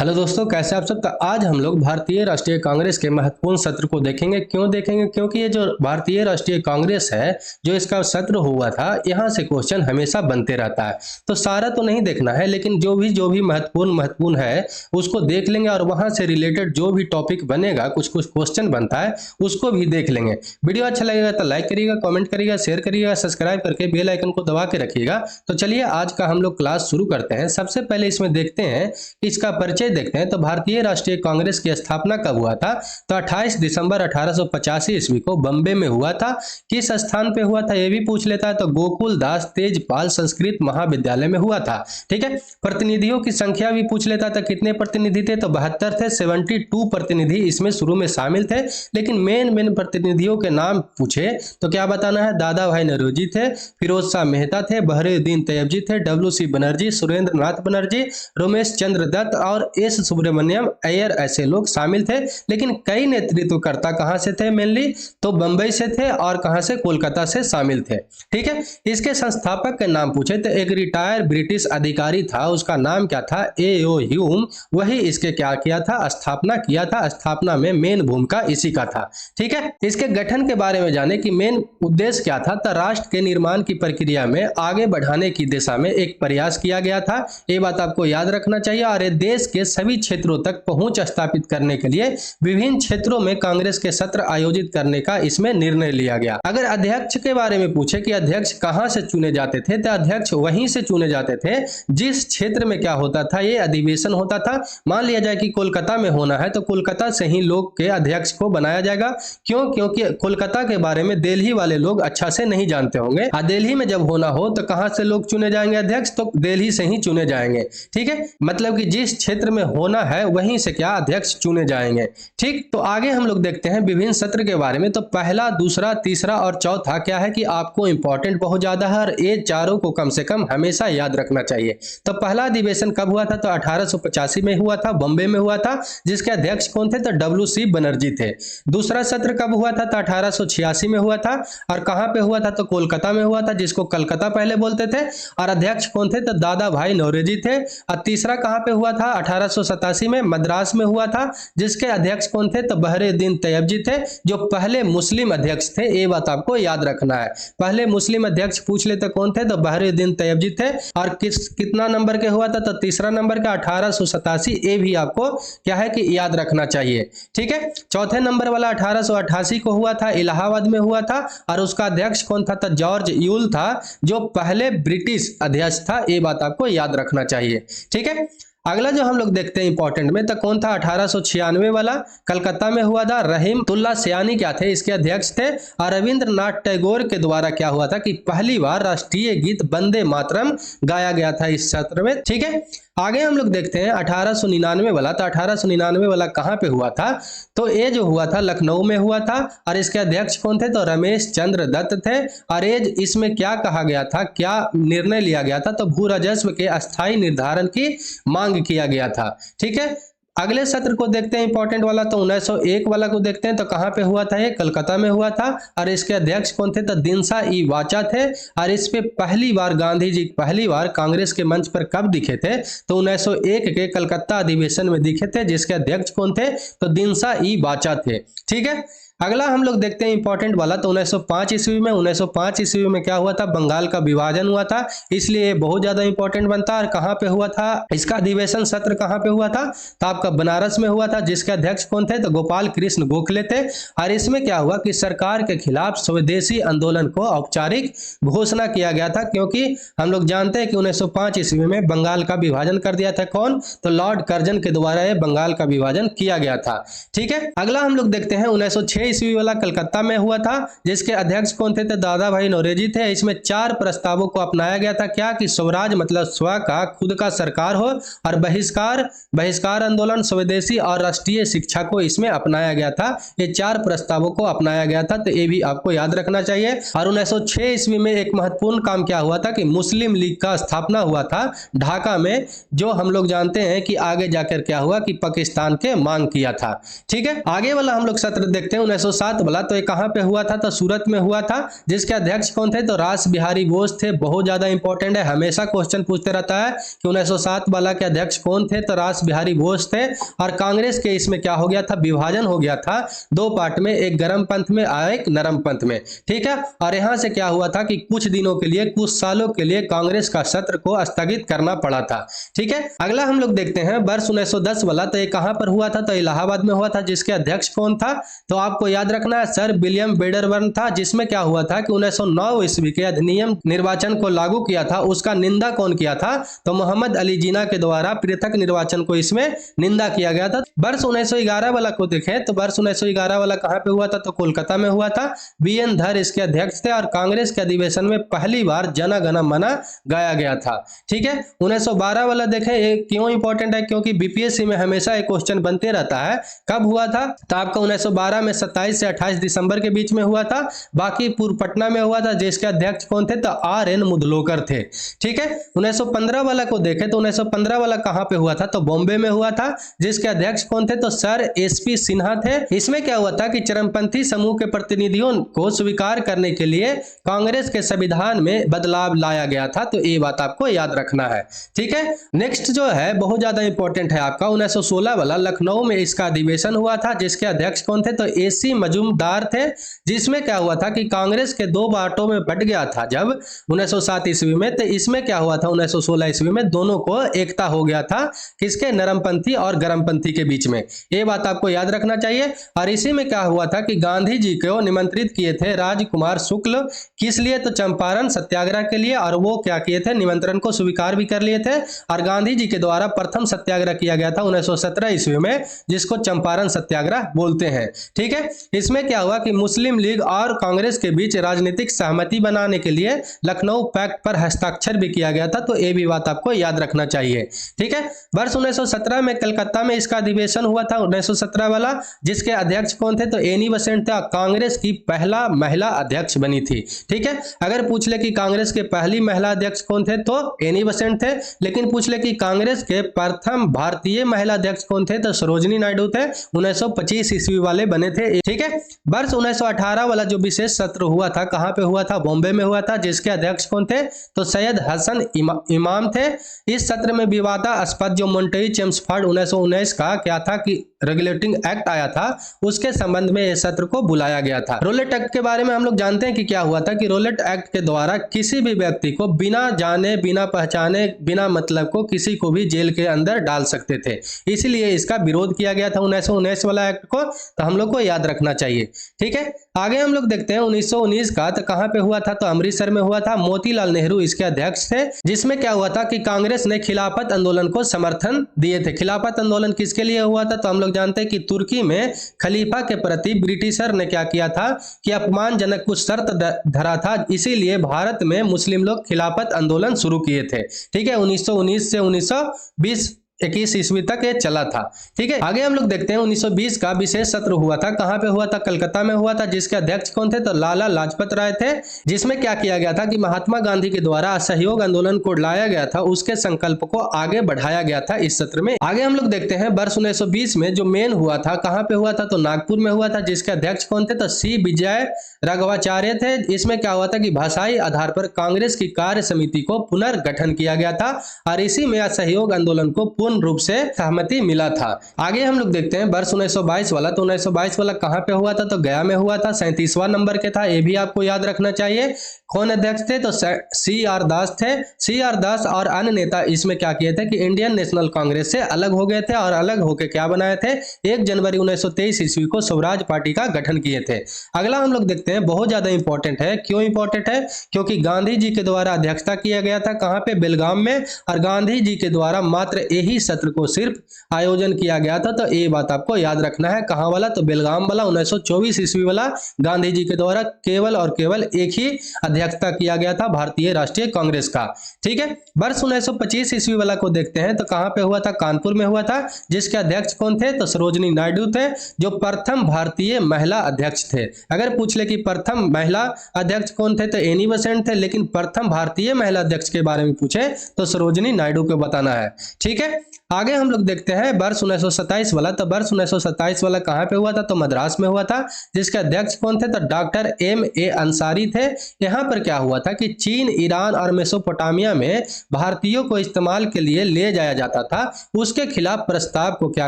Hello दोस्तों, कैसे आप सब। तो आज हम लोग भारतीय राष्ट्रीय कांग्रेस के महत्वपूर्ण सत्र को देखेंगे। क्यों देखेंगे? क्योंकि ये जो भारतीय राष्ट्रीय कांग्रेस है, जो इसका सत्र हुआ था, यहाँ से क्वेश्चन हमेशा बनते रहता है। तो सारा तो नहीं देखना है, लेकिन जो भी महत्वपूर्ण है उसको देख लेंगे और वहां से रिलेटेड जो भी टॉपिक बनेगा, कुछ कुछ क्वेश्चन बनता है, उसको भी देख लेंगे। वीडियो अच्छा लगेगा तो लाइक करिएगा, कमेंट करिएगा, शेयर करिएगा, सब्सक्राइब करके बेल आइकन को दबा के रखिएगा। तो चलिए आज का हम लोग क्लास शुरू करते हैं। सबसे पहले इसमें देखते हैं, इसका परिचय देखते हैं। तो भारतीय राष्ट्रीय कांग्रेस की स्थापना कब हुआ था? तो 28 दिसंबर 1885 ईस्वी को बम्बे में हुआ था। किस स्थान पे हुआ था ये भी पूछ लेता है, तो गोकुल दास तेजपाल संस्कृत महाविद्यालय में हुआ था। ठीक है। प्रतिनिधियों की संख्या भी पूछ लेता था, कितने प्रतिनिधि थे? तो 72 थे। 72 प्रतिनिधि इसमें शुरू में शामिल थे, लेकिन मेन प्रतिनिधियों के नाम पूछे तो क्या बताना है? दादा भाई नौरोजी थे, फिरोज शाह मेहता थे, बहरुद्दीन तैयबजी थे, WC बनर्जी, सुरेंद्र नाथ बनर्जी, रमेश चंद्र दत्त और एस सुब्रमण्यम अय्यर, ऐसे लोग शामिल थे। लेकिन कई नेतृत्वकर्ता कहां से थे? मेनली तो बंबई से थे और कहां से? कोलकाता से शामिल थे। ठीक है। इसके संस्थापक के नाम पूछे तो एक रिटायर ब्रिटिश अधिकारी था, उसका नाम क्या था? A.O. ह्यूम। वही इसके क्या किया था? स्थापना किया था। स्थापना में मेन भूमिका इसी का था। ठीक है। इसके गठन के बारे में जाने कि मेन उद्देश्य क्या था। तो राष्ट्र के निर्माण की प्रक्रिया में आगे बढ़ाने की दिशा में एक प्रयास किया गया था। ये बात आपको याद रखना चाहिए। और देश के सभी क्षेत्रों तक पहुंच स्थापित करने के लिए विभिन्न क्षेत्रों में कांग्रेस के सत्र आयोजित करने का इसमें निर्णय लिया गया। अगर अध्यक्ष के बारे में पूछे कि अध्यक्ष कहां से चुने जाते थे, तो अध्यक्ष वहीं से चुने जाते थे जिस क्षेत्र में क्या होता था, ये अधिवेशन होता था। मान लिया जाए कि कोलकाता में होना है, तो कोलकाता से ही लोग के अध्यक्ष को बनाया जाएगा। क्यों? क्योंकि कोलकाता के बारे में दिल्ली वाले लोग अच्छा से नहीं जानते होंगे। दिल्ली में जब होना हो तो कहां से लोग चुने जाएंगे अध्यक्ष? तो दिल्ली से ही चुने जाएंगे। ठीक है। मतलब कि जिस क्षेत्र में होना है वहीं से क्या अध्यक्ष चुने जाएंगे। ठीक। तो आगे हम लोग देखते हैं विभिन्न सत्र के बारे में। तो पहला, दूसरा, तीसरा और चौथा क्या है कि आपको इंपॉर्टेंट बहुत ज्यादा है और ये चारों को कम से कम हमेशा याद रखना चाहिए। तो पहला अधिवेशन कब हुआ था? तो 1885 में हुआ था, बॉम्बे में हुआ था, जिसके अध्यक्ष कौन थे? तो WC बनर्जी थे। दूसरा सत्र कब हुआ था? तो 1886 में हुआ था। और कहां पे हुआ था? तो कोलकाता में हुआ था, जिसको कलकत्ता पहले बोलते थे। और अध्यक्ष कौन थे? तो दादा भाई नौरोजी थे। और तीसरा कहां पे हुआ था? 1887 में मद्रास में हुआ था, जिसके अध्यक्ष कौन थे? तो बहरुद्दीन तैयबजी थे, जो पहले मुस्लिम अध्यक्ष थे। ये बात आपको याद रखना है। पहले मुस्लिम अध्यक्ष पूछ लेते कौन थे? तो बहरुद्दीन तैयबजी थे। और कितना नंबर के हुआ था? तो तीसरा नंबर का 1887। ये भी आपको क्या है कि याद रखना चाहिए। ठीक है। चौथे नंबर वाला 1888 को हुआ था, इलाहाबाद में हुआ था। और उसका अध्यक्ष कौन था? तो जॉर्ज यूल था, जो पहले ब्रिटिश अध्यक्ष था। ये बात आपको याद रखना चाहिए। ठीक है। अगला जो हम लोग देखते हैं इंपॉर्टेंट में, तो कौन था? 1896 वाला कलकत्ता में हुआ था। रहीमतुल्ला सयानी क्या थे? इसके अध्यक्ष थे। और रविंद्रनाथ टैगोर के द्वारा क्या हुआ था कि पहली बार राष्ट्रीय गीत वंदे मातरम गाया गया था इस सत्र में। ठीक है। आगे हम लोग देखते हैं 1899 वाला। तो 1899 वाला कहां पे हुआ था? तो ये जो हुआ था लखनऊ में हुआ था। और इसके अध्यक्ष कौन थे? तो रमेश चंद्र दत्त थे। और ये इसमें क्या कहा गया था, क्या निर्णय लिया गया था? तो भू राजस्व के अस्थायी निर्धारण की मांग किया गया था। ठीक है। अगले सत्र को देखते हैं इंपॉर्टेंट वाला। तो 1901 वाला को देखते हैं। तो कहां पे हुआ था? ये कलकत्ता में हुआ था। और इसके अध्यक्ष कौन थे? तो दिनसा ई वाचा थे। और इस पे पहली बार गांधी जी पहली बार कांग्रेस के मंच पर कब दिखे थे? तो 1901 के कलकत्ता अधिवेशन में दिखे थे, जिसके अध्यक्ष कौन थे? तो दिनसा ई वाचा थे। ठीक है। अगला हम लोग देखते हैं इंपॉर्टेंट वाला। तो 1905 ईस्वी में 1905 ईस्वी में क्या हुआ था? बंगाल का विभाजन हुआ था, इसलिए बहुत ज्यादा इंपॉर्टेंट बनता है। और कहां पे हुआ था इसका अधिवेशन सत्र? कहां पे हुआ था? तो आपका बनारस में हुआ था, जिसके अध्यक्ष कौन थे? तो गोपाल कृष्ण गोखले थे। और इसमें क्या हुआ कि सरकार के खिलाफ स्वदेशी आंदोलन को औपचारिक घोषणा किया गया था, क्योंकि हम लोग जानते हैं कि 1905 ईस्वी में बंगाल का विभाजन कर दिया था। कौन? तो लॉर्ड कर्जन के द्वारा यह बंगाल का विभाजन किया गया था। ठीक है। अगला हम लोग देखते हैं 1906 ईस्वी वाला कलकत्ता में हुआ था, जिसके अध्यक्ष कौन थे? तो दादा भाई नौरोजी थे। इसमें 4 प्रस्तावों को अपनाया गया था। क्या कि स्वराज मतलब स्व का खुद का सरकार हो, और बहिष्कार आंदोलन, स्वदेशी और राष्ट्रीय शिक्षा को इसमें अपनाया गया था। ये 4 प्रस्तावों को अपनाया गया था। तो ये भी आपको याद रखना चाहिए। और 1906 ईस्वी में एक महत्वपूर्ण काम क्या हुआ था कि मुस्लिम लीग का स्थापना हुआ था ढाका में, जो हम लोग जानते हैं कि आगे जाकर क्या हुआ कि पाकिस्तान के मांग किया था। ठीक है। आगे वाला हम लोग सत्र देखते हैं 1907 वाला तो ये कहाँ पे हुआ था? तो सूरत में हुआ था, जिसके अध्यक्ष कौन थे? तो रास बिहारी बोस थे। बहुत ज्यादा इंपॉर्टेंट है, हमेशा क्वेश्चन पूछते रहता है कि 1907 वाला के अध्यक्ष कौन थे? तो रास बिहारी बोस थे। और कांग्रेस के इसमें क्या हो गया था? विभाजन हो गया था दो पार्ट में, एक गर्म पंथ में और एक नरम पंथ में, ठीक है। और यहां से क्या हुआ था कि कुछ दिनों के लिए, कुछ सालों के लिए कांग्रेस का सत्र को स्थगित करना पड़ा था, ठीक है। अगला हम लोग देखते हैं वर्ष 1910 वाला, तो ये कहां पर हुआ था? तो इलाहाबाद में हुआ था, जिसके अध्यक्ष कौन था? तो आपको याद रखना है सर विलियम बेडरबर्न था। जिसमें क्या हुआ था कि 1909 ईस्वी के अधिनियम निर्वाचन को लागू किया था, उसका निंदा कौन किया था? तो मोहम्मद अली जिन्ना के द्वारा पृथक निर्वाचन को इसमें निंदा किया गया था। वर्ष 1911 वाला को देखें तो वर्ष 1911 वाला कहां पे हुआ था? तो कोलकाता में हुआ था। बीएन धर इसके अध्यक्ष थे और कांग्रेस के अधिवेशन में पहली बार जन गण मन गाया गया था, ठीक है। 1912 वाला देखें, ये क्यों इंपॉर्टेंट है? क्योंकि बीपीएससी में हमेशा एक क्वेश्चन बनते रहता है। कब हुआ था? तो आपका 1912 में 27 से 28 दिसंबर के बीच में हुआ था। बांकीपुर पटना में हुआ था, जिसके अध्यक्ष कौन थे? तो आर.एन. मुदलोकर थे, ठीक है। 1915 वाला को देखें तो 1915 वाला कहां पे हुआ था? तो बॉम्बे में हुआ था, जिसके अध्यक्ष कौन थे? तो सर एसपी सिन्हा थे। इसमें क्या हुआ था कि चरमपंथी समूह के प्रतिनिधियों को स्वीकार करने के लिए कांग्रेस के संविधान में बदलाव लाया गया था। तो ये बात आपको याद रखना है, ठीक है। नेक्स्ट जो है बहुत ज्यादा इंपॉर्टेंट है आपका 1916 वाला, लखनऊ में इसका अधिवेशन हुआ था, जिसके अध्यक्ष कौन थे? तो एसी मजूमदार थे। जिसमें क्या हुआ था कि कांग्रेस के दो बांटों में बट गया था जब 1907 ईस्वी में। तो इसमें क्या हुआ था 1916 ईस्वी में? दोनों को एकता हो गया था, किसके? नरमपंथी और गरमपंथी के बीच में। ये बात आपको याद रखना चाहिए। और इसी में क्या हुआ था कि गांधी जी को निमंत्रित किए थे राजकुमार शुक्ल, किस लिए? तो चंपारण सत्याग्रह के लिए। और वो क्या किए थे? निमंत्रण को स्वीकार भी कर लिए थे। और गांधी जी के द्वारा प्रथम सत्याग्रह किया गया था 1917 ईस्वी में, जिसको चंपारण सत्याग्रह बोलते हैं, ठीक है। इसमें क्या हुआ कि मुस्लिम लीग और कांग्रेस के बीच राजनीतिक सहमति बनाने के लिए लखनऊ पैक्ट पर हस्ताक्षर भी किया गया था। तो ये भी बात आपको याद रखना चाहिए, ठीक है। वर्ष 1917 में कलकत्ता में इसका अधिवेशन हुआ था 1917 वाला, जिसके अध्यक्ष कौन थे? तो एनी बेसेंट थे। कांग्रेस की पहला महिला अध्यक्ष बनी थी, ठीक है। अगर पूछ ले कि कांग्रेस के पहली महिला अध्यक्ष कौन थे? तो एनी बेसेंट थे। लेकिन पूछ ले कि कांग्रेस के प्रथम भारतीय महिला अध्यक्ष कौन थे? तो सरोजिनी नायडू थे, 1925 ईस्वी वाले बने थे, ठीक है। वर्ष 1918 वाला जो विशेष सत्र हुआ था, कहां पे हुआ था? बॉम्बे में हुआ था, जिसके अध्यक्ष कौन थे? तो सैयद हसन इमाम थे। इस सत्र में विवादास्पद जो मोंटेई चेम्सफोर्ड 1919 का क्या था कि रेगुलेटिंग एक्ट आया था, उसके संबंध में यह सत्र को बुलाया गया था। रोलेट एक्ट के बारे में हम लोग जानते हैं कि क्या हुआ था कि रोलेट एक्ट के द्वारा किसी भी व्यक्ति को बिना जाने, बिना पहचाने, बिना मतलब को किसी को भी जेल के अंदर डाल सकते थे। इसीलिए इसका विरोध किया गया था 1919 वाला एक्ट को। तो हम लोग को याद रखना चाहिए, ठीक है। आगे हम लोग देखते हैं 1919 का, तो कहां पे हुआ था? तो अमृतसर में हुआ था। मोतीलाल नेहरू इसके अध्यक्ष थे। जिसमें क्या हुआ था कि कांग्रेस ने खिलाफत आंदोलन को समर्थन दिए थे। खिलाफत आंदोलन किसके लिए हुआ था? तो हम लोग जानते हैं कि तुर्की में खलीफा के प्रति ब्रिटिशर ने क्या किया था कि अपमानजनक कुछ शर्त धरा था। इसीलिए भारत में मुस्लिम लोग खिलाफत आंदोलन शुरू किए थे, ठीक है। 1919 से 1920 21 ईस्वी तक ये चला था, ठीक है। आगे हम लोग देखते हैं 1920 का विशेष सत्र हुआ था। कहां पे हुआ था? कलकत्ता में हुआ था, जिसके अध्यक्ष कौन थे? तो लाला लाजपत राय थे। जिसमें क्या किया गया था कि महात्मा गांधी के द्वारा असहयोग आंदोलन को लाया गया था, उसके संकल्प को आगे बढ़ाया गया था इस सत्र में। आगे हम लोग देखते हैं वर्ष 1920 में जो मेन हुआ था, कहां पे हुआ था? तो नागपुर में हुआ था, जिसके अध्यक्ष कौन थे? तो सी विजय राघवाचार्य थे। इसमें क्या हुआ था कि भाषाई आधार पर कांग्रेस की कार्य समिति को पुनर्गठन किया गया था और इसी में असहयोग आंदोलन को पूर्ण रूप से सहमति मिला था। आगे हम लोग देखते हैं वर्ष 1922 वाला। तो 1922 वाला कहां पे हुआ था? तो गया में हुआ था, 37वां नंबर के था। ये भी आपको याद रखना चाहिए। कौन अध्यक्ष थे? तो सी.आर. दास थे। सी.आर. दास और अन्य नेता इसमें क्या किए थे कि इंडियन नेशनल कांग्रेस से अलग हो गए थे और अलग होकर क्या बनाए थे? 1 जनवरी 1923 ईस्वी को स्वराज पार्टी का गठन किए थे। अगला हम लोग देखते हैं, बहुत ज्यादा इंपॉर्टेंट है। क्यों इंपॉर्टेंट है? क्योंकि गांधी जी के द्वारा अध्यक्षता किया गया था, कहां पे? बेलगाम में। और गांधी जी के द्वारा मात्र यही सत्र को सिर्फ आयोजन किया गया था। तो ये बात आपको याद रखना है। कहां वाला? तो बेलगाम वाला 1924 ईस्वी वाला गांधी जी के द्वारा केवल और केवल एक ही अध्यक्षता किया गया था भारतीय राष्ट्रीय कांग्रेस का। ठीक है, वर्ष 1925 ईस्वी वाला को देखते हैं तो कहां पे हुआ था? कानपुर में हुआ था, जिसके अध्यक्ष कौन थे? तो सरोजिनी नायडू थे, जो प्रथम भारतीय महिला अध्यक्ष थे। अगर पूछ ले कि प्रथम महिला अध्यक्ष कौन थे तो एनी बेसेंट थे, लेकिन प्रथम भारतीय महिला अध्यक्ष के बारे में पूछे तो सरोजिनी नायडू को बताना है। ठीक है, आगे हम लोग देखते हैं वर्ष 1927 वाला। तो वर्ष 1927 वाला कहां पे हुआ था? तो मद्रास में हुआ था, जिसके अध्यक्ष कौन थे? तो डॉक्टर M.A. अंसारी थे। यहां पर क्या हुआ था कि चीन, ईरान और मेसोपोटामिया में भारतीयों को इस्तेमाल के लिए ले जाया जाता था, उसके खिलाफ प्रस्ताव को क्या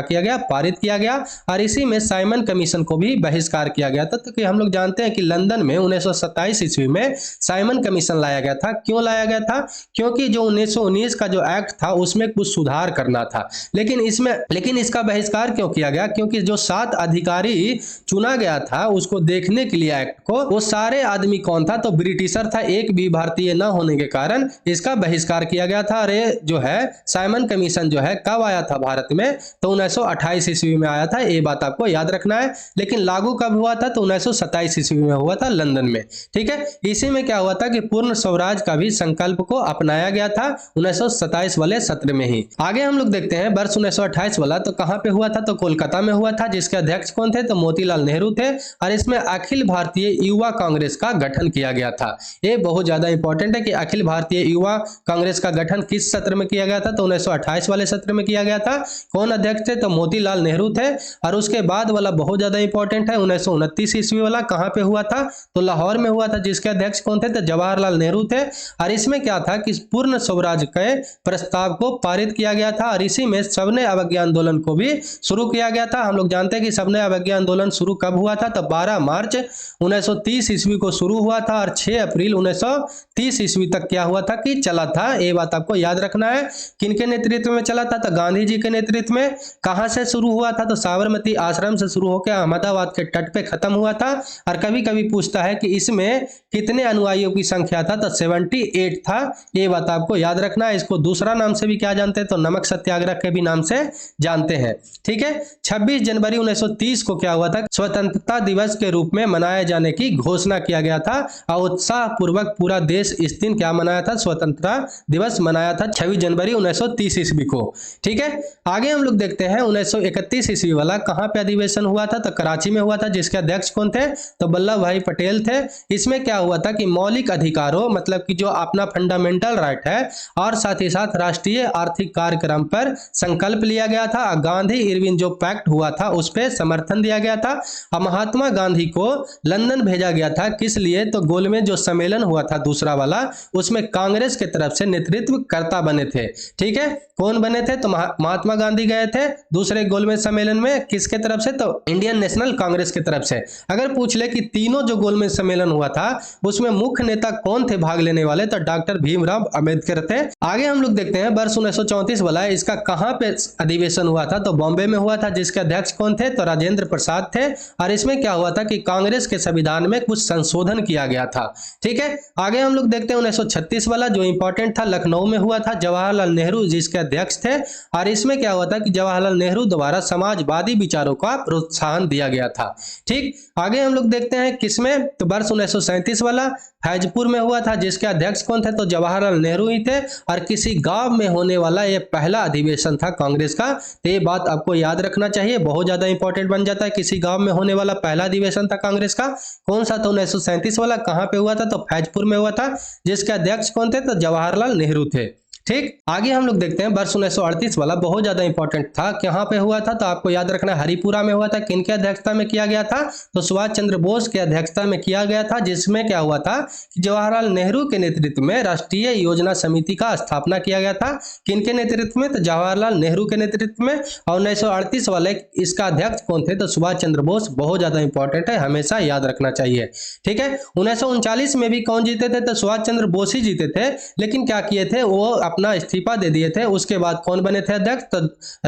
किया गया? पारित किया गया। और इसी में साइमन कमीशन को भी बहिष्कार किया गया था। तो हम लोग जानते हैं कि लंदन में 1927 ईस्वी में साइमन कमीशन लाया गया था। क्यों लाया गया था? क्योंकि जो 1919 का जो एक्ट था उसमें कुछ सुधार करना था, लेकिन इसका बहिष्कार क्यों किया गया? क्योंकि जो 7 अधिकारी चुना गया था उसको देखने के लिए एक्ट को, वो सारे आदमी कौन था? तो ब्रिटिशर था, एक भी भारतीय न होने के कारण इसका बहिष्कार किया गया था। और ये जो है साइमन कमीशन जो है कब आया था भारत में? तो 1928 ईस्वी में आया था, ये बात आपको याद रखना है। लेकिन लागू कब हुआ था? तो 1927 ईस्वी में हुआ था लंदन में। ठीक है, इसी में क्या हुआ था कि पूर्ण स्वराज का भी संकल्प को अपनाया गया था 1927 वाले सत्र में ही। आगे हम लोग देखते हैं वर्ष 1928 वाला। तो कहां पे हुआ था? तो कोलकाता में हुआ था, जिसके अध्यक्ष कौन थे? तो मोतीलाल नेहरू थे। और इसमें अखिल भारतीय युवा कांग्रेस का गठन किया गया था। ये बहुत ज्यादा इंपॉर्टेंट है कि अखिल भारतीय युवा कांग्रेस का गठन किस सत्र में किया गया था? तो 1928 वाले सत्र में किया गया था। कौन अध्यक्ष थे? तो मोतीलाल नेहरू थे। और उसके बाद वाला बहुत ज्यादा इंपॉर्टेंट है 1929 ईस्वी वाला। कहां पे हुआ था? तो लाहौर में हुआ था, जिसके अध्यक्ष कौन थे? तो जवाहरलाल नेहरू थे। और इसमें क्या था कि पूर्ण स्वराज के प्रस्ताव को पारित किया गया था। और इसी में सविनय अवज्ञा आंदोलन को भी शुरू किया गया था। हम लोग जानते हैं कि सविनय अवज्ञा आंदोलन शुरू कब हुआ था? तो 12 मार्च 1930 ईस्वी को शुरू हुआ था और 6 अप्रैल 1930 ईस्वी तक क्या हुआ था कि चला था। ये बात आपको याद रखना है। किनके नेतृत्व में चला था? तो गांधी जी के नेतृत्व में। कहां से शुरू हुआ था? तो साबरमती आश्रम से शुरू होकर अहमदाबाद के तट पे खत्म हुआ था। और कभी कभी पूछता है कि इसमें कितने अनुयायियों की संख्या था? तो 78 था। ये बात आपको याद रखना है। इसको दूसरा नाम से भी क्या जानते हैं? तो नमक सत्याग्रह के भी नाम से जानते हैं। ठीक है, 26 जनवरी 1930 को क्या हुआ था? स्वतंत्रता दिवस के रूप में मनाए जाने की घोषणा किया गया था। और उत्साह पूर्वक पूरा देश इस दिन क्या मनाया था? स्वतंत्रता दिवस मनाया था 26 जनवरी 1930 ईस्वी को। ठीक है, आगे हम लोग देखते हैं 1931 ईस्वी वाला। कहां पे अधिवेशन हुआ था? तो कराची में हुआ था, जिसके अध्यक्ष कौन थे? तो वल्लभ भाई पटेल थे। इसमें क्या हुआ था कि मौलिक अधिकारों मतलब कि जो अपना फंडामेंटल राइट है और साथ ही साथ राष्ट्रीय आर्थिक कार्यक्रम पर संकल्प लिया गया था। गांधी इरविन जो पैक्ट हुआ था उस पर समर्थन दिया गया था। और महात्मा गांधी को लंदन भेजा गया था। किस लिए? तो गोलमेज जो सम्मेलन हुआ था दूसरा वाला, उसमें कांग्रेस के तरफ से नेतृत्वकर्ता बने थे। ठीक है, कौन बने थे? तो महात्मा गांधी गए थे दूसरे गोलमेज सम्मेलन में। किसके तरफ से? तो इंडियन नेशनल कांग्रेस की तरफ से। अगर पूछ ले कि तीनों जो गोलमेज सम्मेलन हुआ था उसमें मुख्य नेता कौन थे भाग लेने वाले? तो डॉक्टर भीमराव अंबेडकर थे। आगे हम लोग देखते हैं वर्ष 1934 वाला। इसका कहां पे अधिवेशन हुआ था? तो बॉम्बे में हुआ था, जिसके अध्यक्ष कौन थे? तो राजेंद्र प्रसाद थे। और इसमें क्या हुआ था कि कांग्रेस के संविधान में कुछ संशोधन किया गया था। ठीक है, आगे हम लोग देखते हैं 1936 वाला जो इंपॉर्टेंट था, लखनऊ में हुआ था। जवाहरलाल नेहरू जिसके अध्यक्ष थे। और इसमें क्या हुआ था कि जवाहरलाल नेहरू द्वारा समाजवादी विचारों का प्रोत्साहन दिया गया था। ठीक, आगे हम लोग देखते हैं किसमें? तो वर्ष 1937 वाला फैजपुर में हुआ था, जिसके अध्यक्ष कौन थे? तो जवाहरलाल नेहरू ही थे। और किसी गांव में होने वाला यह पहला अधिवेशन था कांग्रेस का। तो ये बात आपको याद रखना चाहिए, बहुत ज्यादा इंपॉर्टेंट बन जाता है। किसी गांव में होने वाला पहला अधिवेशन था कांग्रेस का। कौन सा? तो 1937 वाला। कहां पे हुआ था? तो फैजपुर में हुआ था, जिसके अध्यक्ष कौन थे? तो जवाहरलाल नेहरू थे। ठीक, आगे हम लोग देखते हैं वर्ष 1938 वाला, बहुत ज्यादा इंपॉर्टेंट था। कहां पे हुआ था? तो आपको याद रखना है, हरिपुरा में हुआ था। किनके अध्यक्षता में किया गया था? तो सुभाष चंद्र बोस के अध्यक्षता में किया गया था। जिसमें क्या हुआ था कि जवाहरलाल नेहरू के नेतृत्व में राष्ट्रीय योजना समिति का स्थापना किया गया था। किनके नेतृत्व में? तो जवाहरलाल नेहरू के नेतृत्व में। और 1938 वाले इसका अध्यक्ष कौन थे? तो सुभाष चंद्र बोस। बहुत ज्यादा इंपॉर्टेंट है, हमेशा याद रखना चाहिए। ठीक है, 1939 में भी कौन जीते थे? तो सुभाष चंद्र बोस ही जीते थे। लेकिन क्या किए थे? वो अपना इस्तीफा दे दिए थे। उसके बाद कौन बने थे अध्यक्ष? तो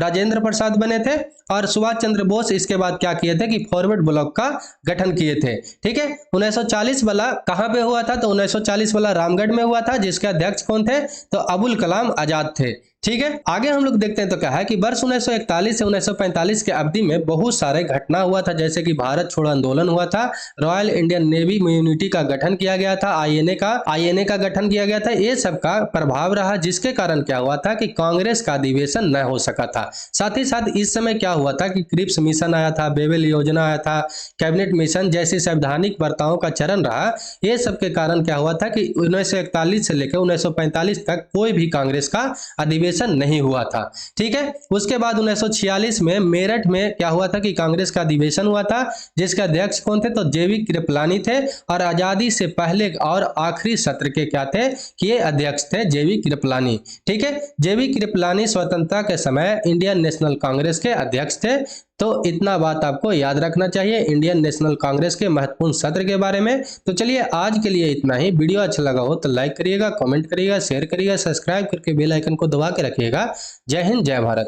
राजेंद्र प्रसाद बने थे। और सुभाष चंद्र बोस इसके बाद क्या किए थे कि फॉरवर्ड ब्लॉक का गठन किए थे। ठीक है, 1940 वाला कहां पे हुआ था? तो 1940 वाला रामगढ़ में हुआ था, जिसके अध्यक्ष कौन थे? तो अबुल कलाम आजाद थे। ठीक है, आगे हम लोग देखते हैं तो क्या है कि वर्ष 1941 से 1945 के अवधि में बहुत सारे घटना हुआ था, जैसे कि भारत छोड़ो आंदोलन हुआ था, रॉयल इंडियन नेवी यूनिटी का गठन किया गया था, आईएनए का गठन किया गया था। ये सब का प्रभाव रहा, जिसके कारण क्या हुआ था कि कांग्रेस का अधिवेशन न हो सका था। साथ ही साथ इस समय क्या हुआ था कि क्रिप्स मिशन आया था, बेबल योजना आया था, कैबिनेट मिशन जैसी संवैधानिक वार्ताओं का चरण रहा। ये सब के कारण क्या हुआ था कि 1941 से लेकर 1945 तक कोई भी कांग्रेस का अधिवेशन नहीं हुआ था। ठीक है, उसके बाद 1946 में मेरठ में क्या हुआ था कि कांग्रेस का अधिवेशन हुआ था, जिसके अध्यक्ष कौन थे तो जेवी कृपलानी थे, और आजादी से पहले और आखिरी सत्र के क्या थे कि ये अध्यक्ष थे जेवी कृपलानी। ठीक है, जेवी कृपलानी स्वतंत्रता के समय इंडियन नेशनल कांग्रेस के अध्यक्ष थे। तो इतना बात आपको याद रखना चाहिए इंडियन नेशनल कांग्रेस के महत्वपूर्ण सत्र के बारे में। तो चलिए आज के लिए इतना ही। वीडियो अच्छा लगा हो तो लाइक करिएगा, कमेंट करिएगा, शेयर करिएगा, सब्सक्राइब करके बेल आइकन को दबा के रखिएगा। जय हिंद, जय भारत।